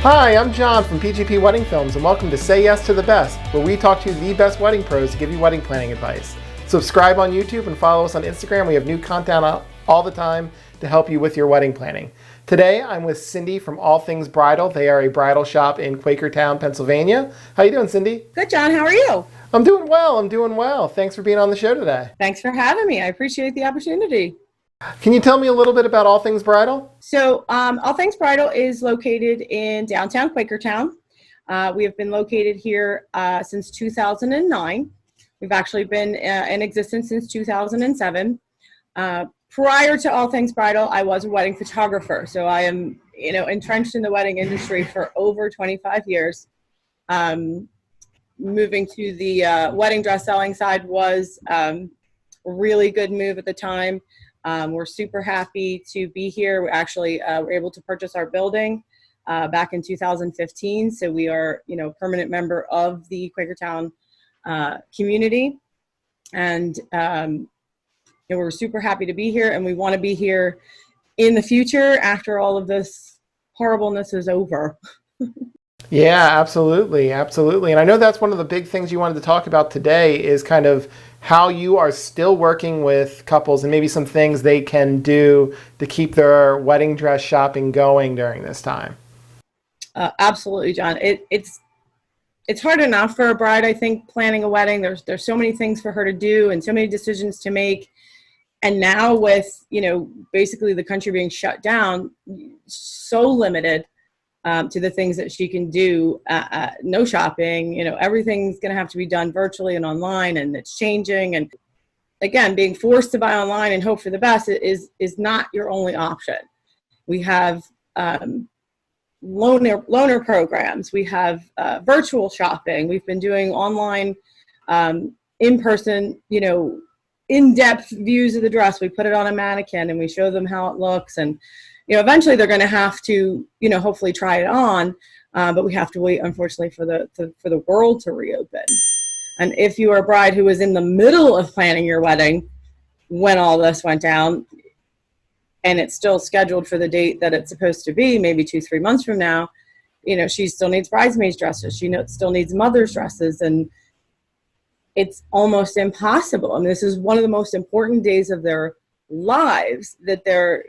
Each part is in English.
Hi, I'm John from PGP Wedding Films, and welcome to Say Yes to the Best, where we talk to the best wedding pros to give you wedding planning advice. Subscribe on YouTube and follow us on Instagram. We have new content out all the time to help you with your wedding planning. Today, I'm with Cindy from All Things Bridal. They are a bridal shop in Quakertown, Pennsylvania. How you doing, Cindy? Good, John. How are you? I'm doing well. Thanks for being on the show today. Thanks for having me. I appreciate the opportunity. Can you tell me a little bit about All Things Bridal? So All Things Bridal is located in downtown Quakertown. We have been located here since 2009. We've actually been in existence since 2007. Prior to All Things Bridal, I was a wedding photographer. So I am, entrenched in the wedding industry for over 25 years. Moving to the wedding dress selling side was a really good move at the time. We're super happy to be here. We actually were able to purchase our building back in 2015. So we are, a permanent member of the Quakertown community. And we're super happy to be here, and we want to be here in the future after all of this horribleness is over. Yeah, absolutely. And I know that's one of the big things you wanted to talk about today is kind of how you are still working with couples and maybe some things they can do to keep their wedding dress shopping going during this time. Absolutely, John. It's hard enough for a bride, I think, planning a wedding. There's so many things for her to do and so many decisions to make. And now with, basically the country being shut down, so limited to the things that she can do, no shopping, everything's going to have to be done virtually and online, and it's changing. And again, being forced to buy online and hope for the best is not your only option. We have loaner programs. We have virtual shopping. We've been doing online, in-person, in-depth views of the dress. We put it on a mannequin and we show them how it looks, and eventually they're going to have to, hopefully try it on, but we have to wait, unfortunately, for the world to reopen. And if you are a bride who was in the middle of planning your wedding when all this went down, and it's still scheduled for the date that it's supposed to be, maybe 2-3 months from now, she still needs bridesmaids dresses. She still needs mother's dresses, and it's almost impossible. I mean, this is one of the most important days of their lives that they're,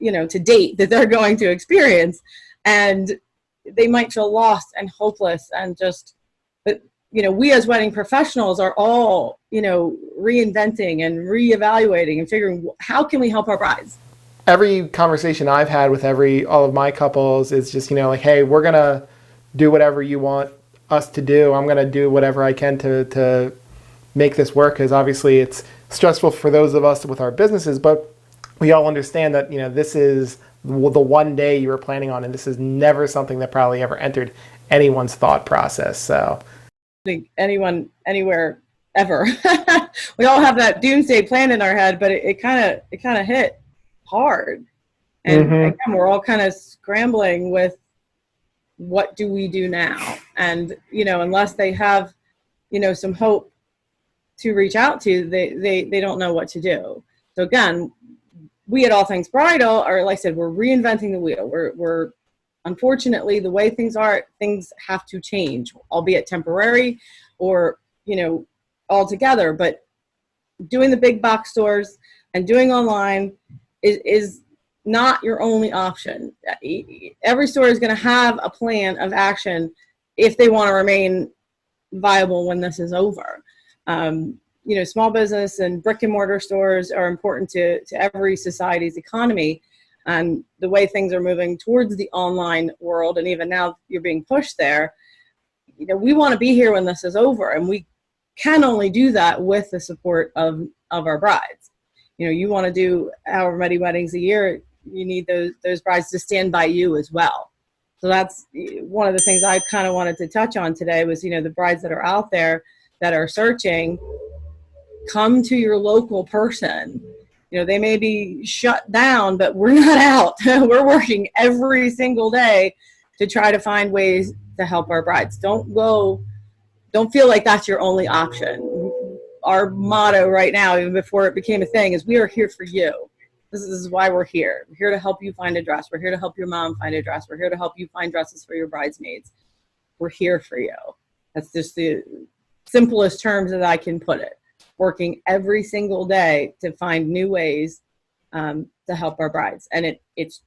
to date, that they're going to experience, and they might feel lost and hopeless and just, but we as wedding professionals are all, reinventing and reevaluating and figuring how can we help our brides. Every conversation I've had with all of my couples is just, like, hey, we're going to do whatever you want us to do. I'm going to do whatever I can to make this work, because obviously it's stressful for those of us with our businesses, but we all understand that, this is the one day you were planning on, and this is never something that probably ever entered anyone's thought process. So I think anyone, anywhere, ever. We all have that doomsday plan in our head, but it kind of hit hard. And again, we're all kind of scrambling with what do we do now? And, unless they have, some hope to reach out to, they don't know what to do. So again, we at All Things Bridal are, like I said, we're reinventing the wheel. We're unfortunately, the way things are, things have to change, albeit temporary or, altogether. But doing the big box stores and doing online is not your only option. Every store is going to have a plan of action if they want to remain viable when this is over. Small business and brick and mortar stores are important to every society's economy. And the way things are moving towards the online world, and even now you're being pushed there, we want to be here when this is over. And we can only do that with the support of our brides. You want to do however many weddings a year, you need those brides to stand by you as well. So that's one of the things I kind of wanted to touch on today was, the brides that are out there that are searching, come to your local person. They may be shut down, but we're not out. We're working every single day to try to find ways to help our brides. Don't feel like that's your only option. Our motto right now, even before it became a thing, is we are here for you. This is why we're here. We're here to help you find a dress. We're here to help your mom find a dress. We're here to help you find dresses for your bridesmaids. We're here for you. That's just the simplest terms that I can put it. Working every single day to find new ways to help our brides. And it's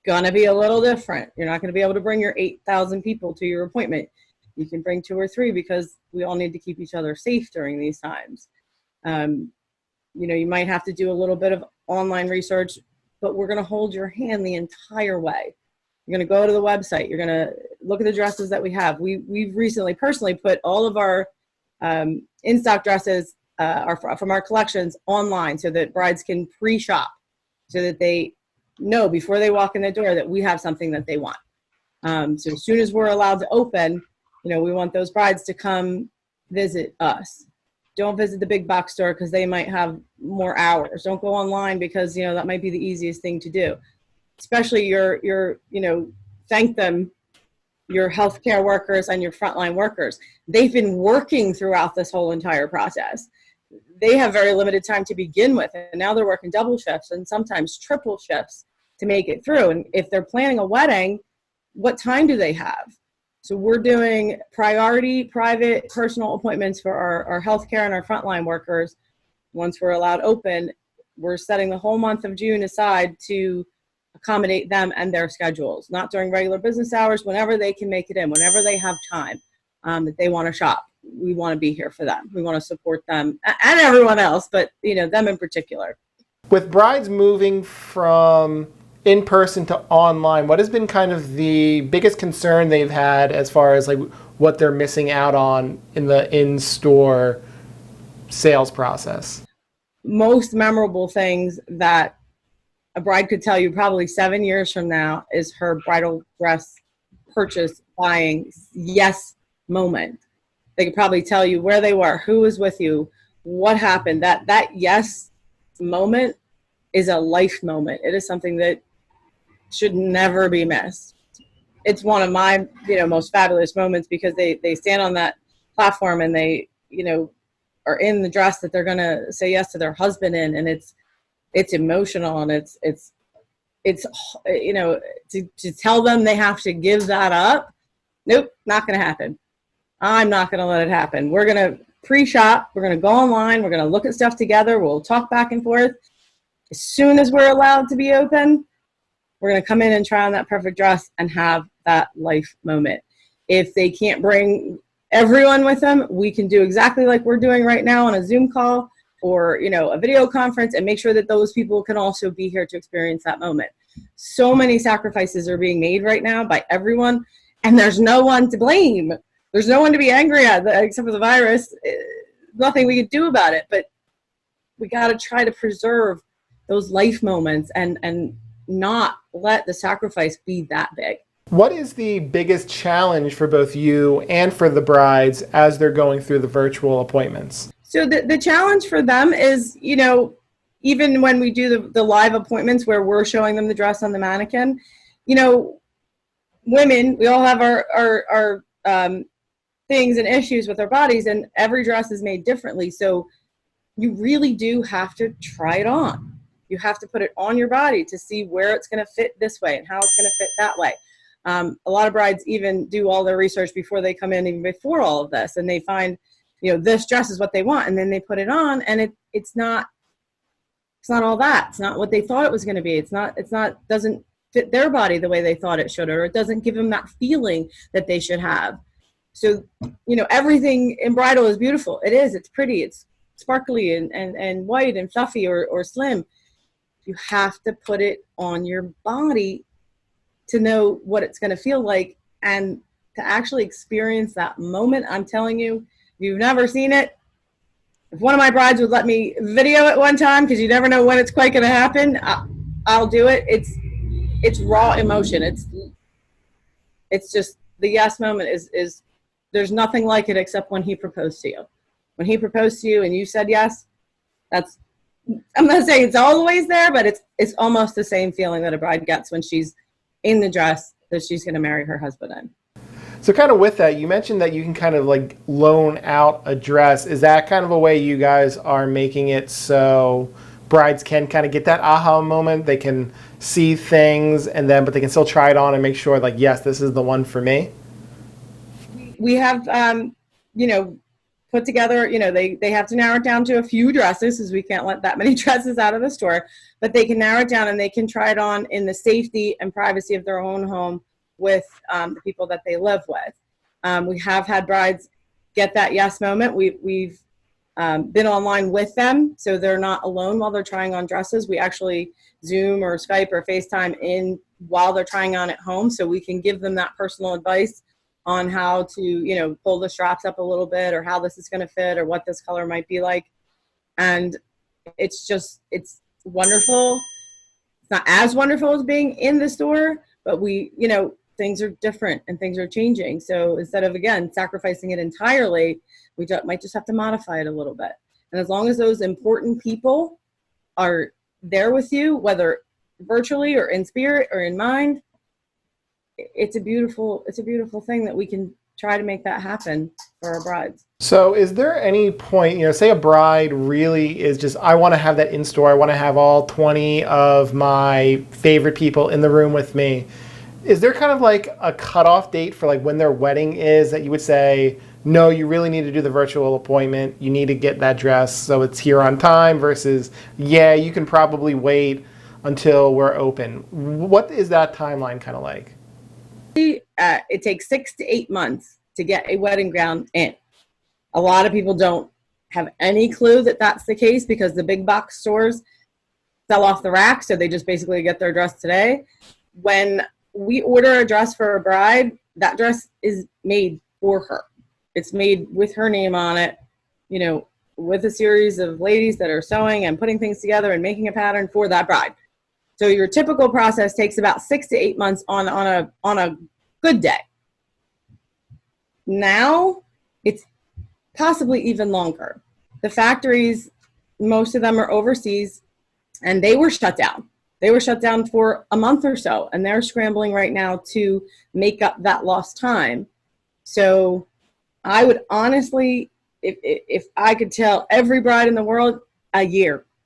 going to be a little different. You're not going to be able to bring your 8,000 people to your appointment. You can bring 2 or 3 because we all need to keep each other safe during these times. You might have to do a little bit of online research, but we're going to hold your hand the entire way. You're going to go to the website. You're going to look at the dresses that we have. We've recently personally put all of our in-stock dresses from our collections online so that brides can pre-shop, so that they know before they walk in the door that we have something that they want. So as soon as we're allowed to open, we want those brides to come visit us. Don't visit the big box store because they might have more hours. Don't go online because, that might be the easiest thing to do. Especially your thank them, your healthcare workers and your frontline workers. They've been working throughout this whole entire process. They have very limited time to begin with, and now they're working double shifts and sometimes triple shifts to make it through. And if they're planning a wedding, what time do they have? So we're doing priority private personal appointments for our healthcare and our frontline workers. Once we're allowed open, we're setting the whole month of June aside to accommodate them and their schedules, not during regular business hours, whenever they can make it in, whenever they have time that they want to shop. We want to be here for them. We want to support them and everyone else, but them in particular. With brides moving from in-person to online, what has been kind of the biggest concern they've had as far as like what they're missing out on in the in-store sales process? Most memorable things that a bride could tell you probably 7 years from now is her bridal dress purchase, buying, yes moment. They could probably tell you where they were, who was with you, what happened. That yes moment is a life moment. It is something that should never be missed. It's one of my, most fabulous moments because they stand on that platform and they, are in the dress that they're going to say yes to their husband in. And it's emotional, and it's to tell them they have to give that up. Nope, not going to happen. I'm not going to let it happen. We're going to pre-shop. We're going to go online. We're going to look at stuff together. We'll talk back and forth. As soon as we're allowed to be open, we're going to come in and try on that perfect dress and have that life moment. If they can't bring everyone with them, we can do exactly like we're doing right now on a Zoom call or, a video conference, and make sure that those people can also be here to experience that moment. So many sacrifices are being made right now by everyone, and there's no one to blame. There's no one to be angry at except for the virus. Nothing we could do about it, but we got to try to preserve those life moments and not let the sacrifice be that big. What is the biggest challenge for both you and for the brides as they're going through the virtual appointments? So the challenge for them is, even when we do the live appointments where we're showing them the dress on the mannequin, women, we all have our things and issues with our bodies, and every dress is made differently. So you really do have to try it on. You have to put it on your body to see where it's going to fit this way and how it's going to fit that way. A lot of brides even do all their research before they come in, even before all of this, and they find, this dress is what they want, and then they put it on, and it's not all that. It's not what they thought it was going to be. It's not doesn't fit their body the way they thought it should, or it doesn't give them that feeling that they should have. So, everything in bridal is beautiful. It is. It's pretty. It's sparkly and white and fluffy or slim. You have to put it on your body to know what it's going to feel like and to actually experience that moment. I'm telling you, if you've never seen it, if one of my brides would let me video it one time, because you never know when it's quite going to happen, I'll do it. It's raw emotion. It's just the yes moment is there's nothing like it except when he proposed to you. When he proposed to you and you said yes, I'm not saying it's always there, but it's almost the same feeling that a bride gets when she's in the dress that she's going to marry her husband in. So kind of with that, you mentioned that you can kind of like loan out a dress. Is that kind of a way you guys are making it so brides can kind of get that aha moment. They can see things but they can still try it on and make sure like, yes, this is the one for me. We have, put together, they have to narrow it down to a few dresses because we can't let that many dresses out of the store, but they can narrow it down and they can try it on in the safety and privacy of their own home with the people that they live with. We have had brides get that yes moment. We've been online with them, so they're not alone while they're trying on dresses. We actually Zoom or Skype or FaceTime in while they're trying on at home, so we can give them that personal advice on how to, pull the straps up a little bit, or how this is going to fit, or what this color might be like. And it's wonderful. It's not as wonderful as being in the store, but things are different and things are changing. So instead of, again, sacrificing it entirely, we might just have to modify it a little bit. And as long as those important people are there with you, whether virtually or in spirit or in mind, it's a beautiful thing that we can try to make that happen for our brides. So is there any point, say a bride really is just, I want to have that in store. I want to have all 20 of my favorite people in the room with me. Is there kind of like a cutoff date for like when their wedding is that you would say, no, you really need to do the virtual appointment. You need to get that dress so it's here on time versus, yeah, you can probably wait until we're open. What is that timeline kind of like? It takes 6 to 8 months to get a wedding gown in. A lot of people don't have any clue that that's the case because the big box stores sell off the rack, so they just basically get their dress today. When we order a dress for a bride, that dress is made for her. It's made with her name on it, with a series of ladies that are sewing and putting things together and making a pattern for that bride. So your typical process takes about 6 to 8 months on a good day. Now it's possibly even longer. The factories, most of them are overseas, and they were shut down. They were shut down for a month or so, and they're scrambling right now to make up that lost time. So I would honestly, if I could tell every bride in the world,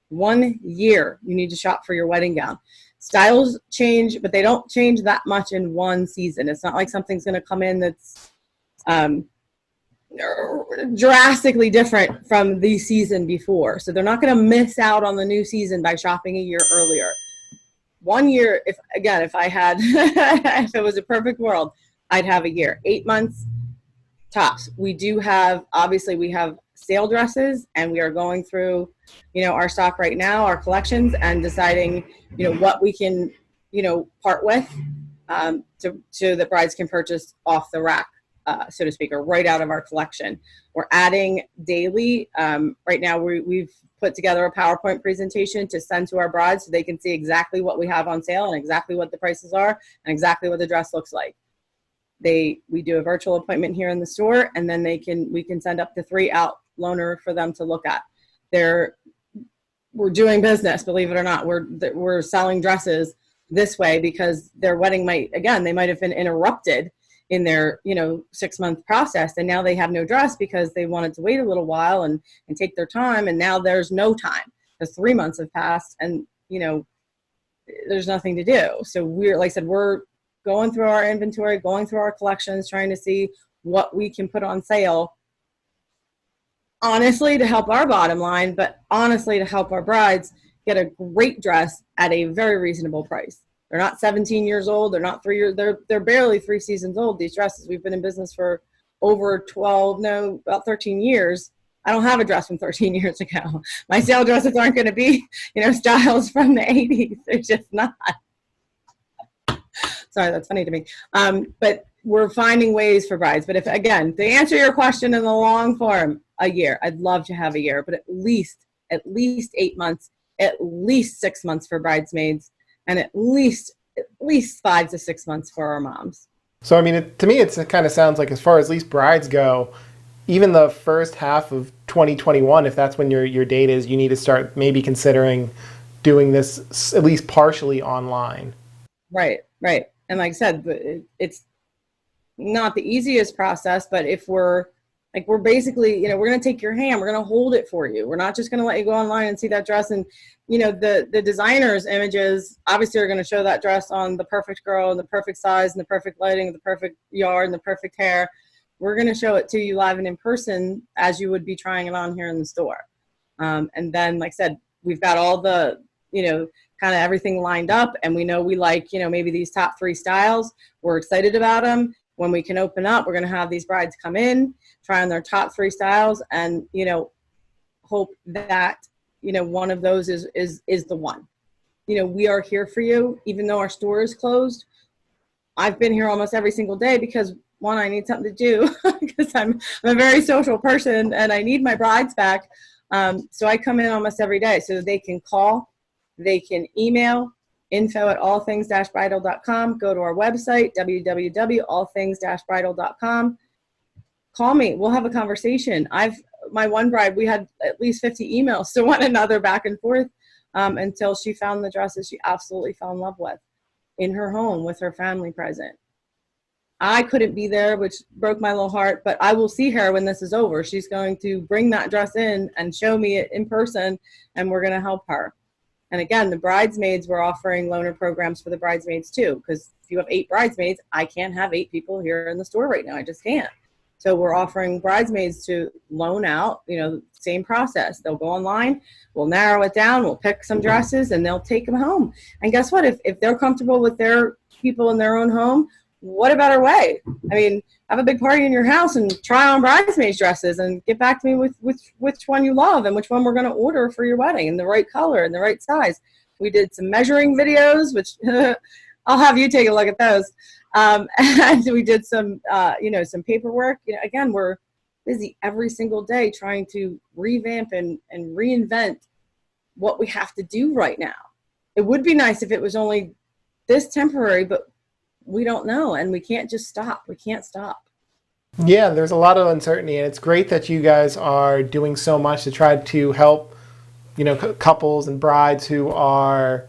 1 year, you need to shop for your wedding gown. Styles change, but they don't change that much in one season. It's not like something's going to come in that's drastically different from the season before. So they're not going to miss out on the new season by shopping a year earlier. 1 year, if I had, if it was a perfect world, I'd have a year. 8 months tops. We have sale dresses, and we are going through, our stock right now, our collections, and deciding, what we can, part with, so that brides can purchase off the rack, so to speak, or right out of our collection. We're adding daily. Right now, we've put together a PowerPoint presentation to send to our brides so they can see exactly what we have on sale and exactly what the prices are and exactly what the dress looks like. We do a virtual appointment here in the store, and then we can send up to 3 out loaner for them to look at. We're doing business, believe it or not. We're selling dresses this way because their wedding might have been interrupted in their 6-month process, and now they have no dress because they wanted to wait a little while and take their time, and now there's no time because 3 months have passed and there's nothing to do. So we're going through our inventory, going through our collections, trying to see what we can put on sale, honestly, to help our bottom line, but honestly to help our brides get a great dress at a very reasonable price. They're not 17 years old. They're not 3 years. They're barely 3 seasons old, these dresses. We've been in business for about 13 years. I don't have a dress from 13 years ago. My sale dresses aren't going to be, styles from the 80s. They're just not. Sorry, that's funny to me. But we're finding ways for brides. But to answer your question in the long form, a year. I'd love to have a year, but at least 8 months, at least 6 months for bridesmaids, and at least 5 to 6 months for our moms. So, to me, it kind of sounds like as far as least brides go, even the first half of 2021, if that's when your date is, you need to start maybe considering doing this at least partially online. Right. And like I said, it's not the easiest process, but if we're Like, we're basically, we're going to take your hand. We're going to hold it for you. We're not just going to let you go online and see that dress. And, the designer's images obviously are going to show that dress on the perfect girl and the perfect size and the perfect lighting and the perfect yard and the perfect hair. We're going to show it to you live and in person as you would be trying it on here in the store. And then, like I said, we've got all the, kind of everything lined up, and we know we like, maybe these top 3 styles. We're excited about them. When we can open up, we're going to have these brides come in, try on their top 3 styles, and, hope that, one of those is the one. We are here for you, even though our store is closed. I've been here almost every single day because, one, I need something to do because I'm a very social person and I need my brides back. So I come in almost every day so they can call, they can email, info@allthings-bridal.com. Go to our website, www.allthings-bridal.com. Call me. We'll have a conversation. My one bride, we had at least 50 emails to one another back and forth until she found the dresses she absolutely fell in love with in her home with her family present. I couldn't be there, which broke my little heart, but I will see her when this is over. She's going to bring that dress in and show me it in person, and we're going to help her. And again, the bridesmaids, we're offering loaner programs for the bridesmaids too, because if you have 8 bridesmaids, I can't have 8 people here in the store right now. I just can't. So we're offering bridesmaids to loan out, same process. They'll go online, we'll narrow it down, we'll pick some dresses, and they'll take them home. And guess what? If they're comfortable with their people in their own home, what a better way? I mean, have a big party in your house and try on bridesmaids dresses and get back to me with which one you love and which one we're going to order for your wedding and the right color and the right size. We did some measuring videos, which I'll have you take a look at those. And we did some, some paperwork. Again, we're busy every single day trying to revamp and reinvent what we have to do right now. It would be nice if it was only this temporary, but we don't know, and we can't just stop. We can't stop. Yeah, there's a lot of uncertainty, and it's great that you guys are doing so much to try to help, couples and brides who are,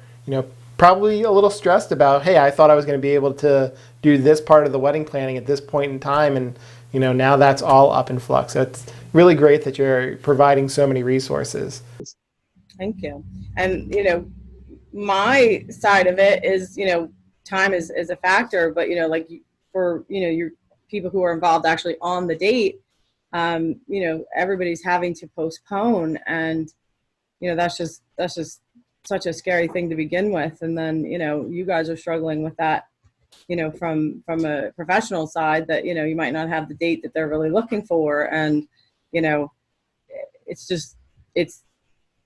probably a little stressed about, hey, I thought I was going to be able to do this part of the wedding planning at this point in time, and, now that's all up in flux. So it's really great that you're providing so many resources. Thank you. And, my side of it is, time is a factor, but for your people who are involved actually on the date, everybody's having to postpone, and that's just such a scary thing to begin with. And then you guys are struggling with that, from a professional side, that you might not have the date that they're really looking for, and it's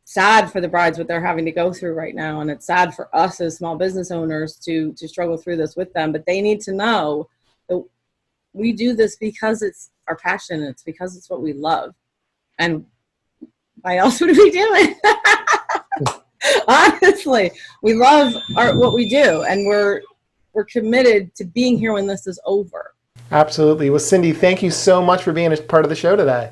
sad for the brides what they're having to go through right now, and it's sad for us as small business owners to struggle through this with them. But they need to know that we do this because it's our passion, it's because it's what we love, and why else would we do it? Honestly, we love what we do, and we're committed to being here when this is over. Absolutely. Well, Cindy, thank you so much for being a part of the show today.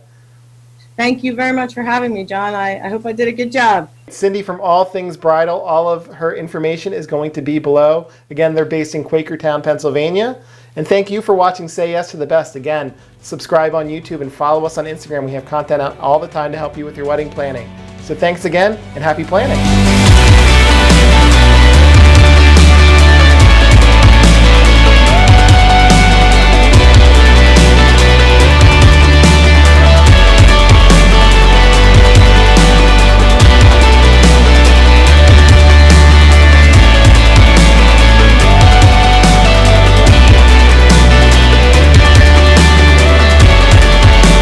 Thank you very much for having me, John. I hope I did a good job. Cindy from All Things Bridal, all of her information is going to be below. Again, they're based in Quakertown, Pennsylvania. And thank you for watching Say Yes to the Best. Again, subscribe on YouTube and follow us on Instagram. We have content out all the time to help you with your wedding planning. So thanks again, and happy planning.